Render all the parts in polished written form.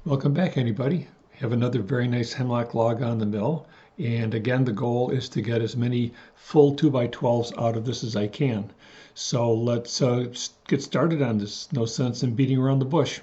Welcome back, anybody. Have another very nice hemlock log on the mill. And again, the goal is to get as many full 2x12s out of this as I can. So let's get started on this. No sense in beating around the bush.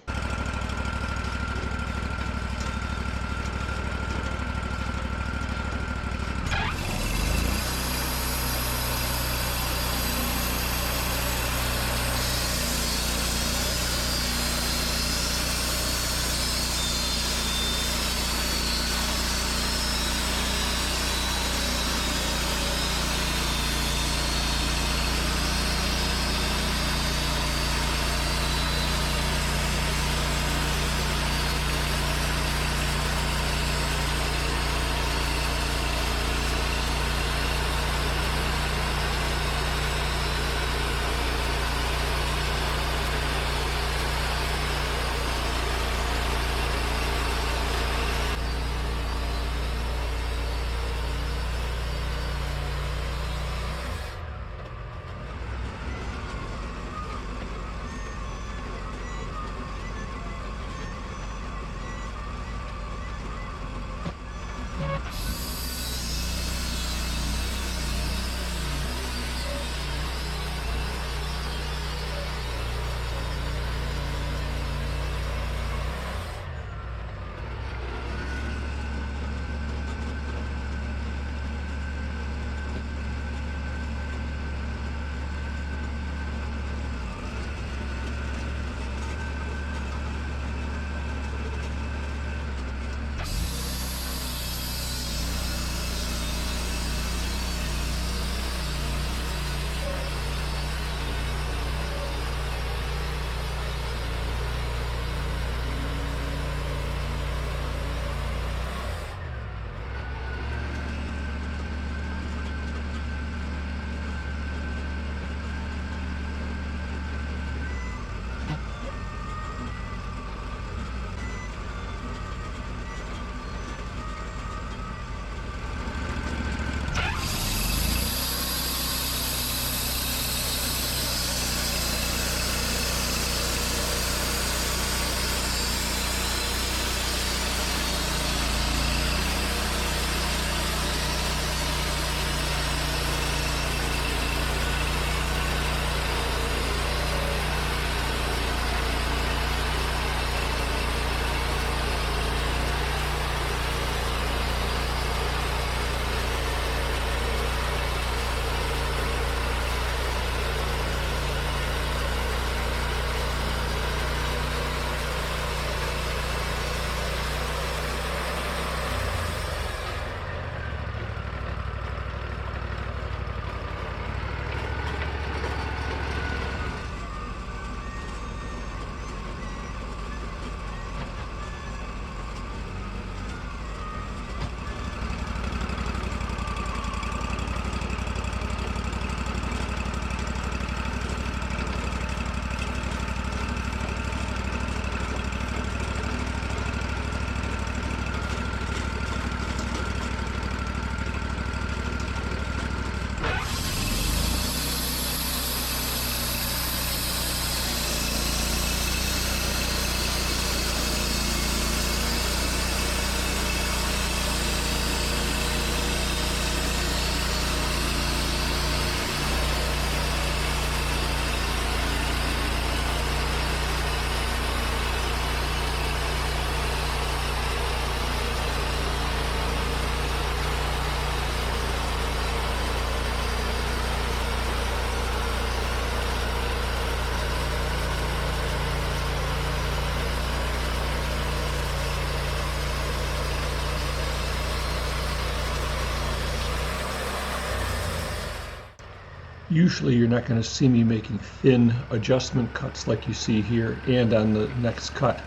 Usually you're not going to see me making thin adjustment cuts like you see here and on the next cut.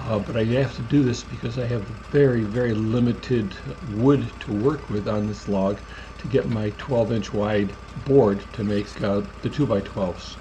But I have to do this because I have very, very limited wood to work with on this log to get my 12-inch wide board to make the 2x12s.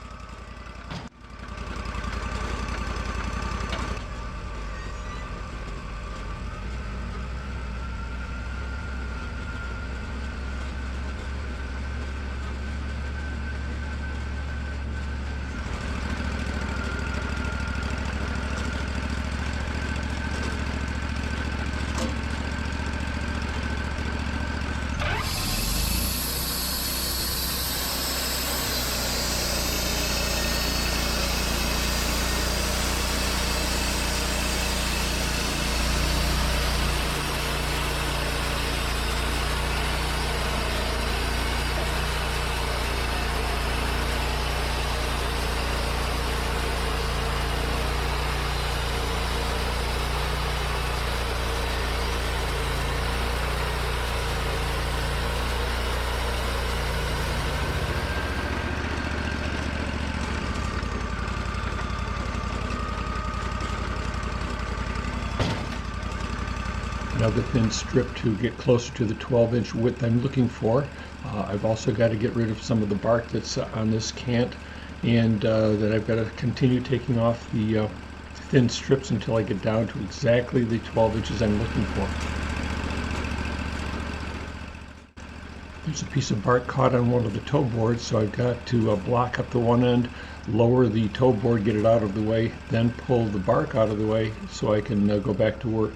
another thin strip to get closer to the 12-inch width I'm looking for. I've also got to get rid of some of the bark that's on this cant, and then I've got to continue taking off the thin strips until I get down to exactly the 12 inches I'm looking for. There's a piece of bark caught on one of the toe boards, so I've got to block up the one end, lower the toe board, get it out of the way, then pull the bark out of the way so I can go back to work.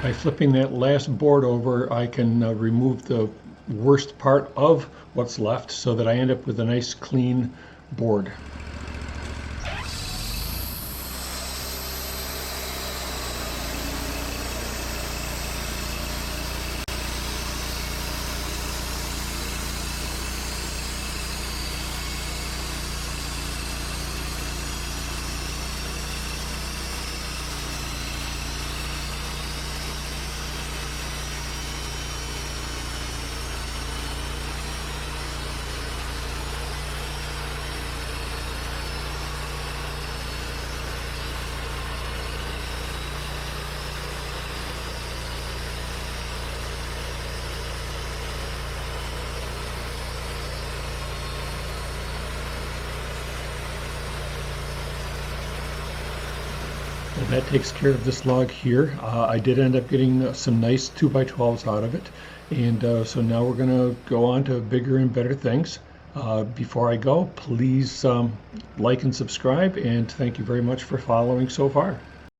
By flipping that last board over, I can remove the worst part of what's left so that I end up with a nice clean board. Well, that takes care of this log here. I did end up getting some nice 2x12s out of it, and so now we're going to go on to bigger and better things. Before I go, please like and subscribe, and thank you very much for following so far.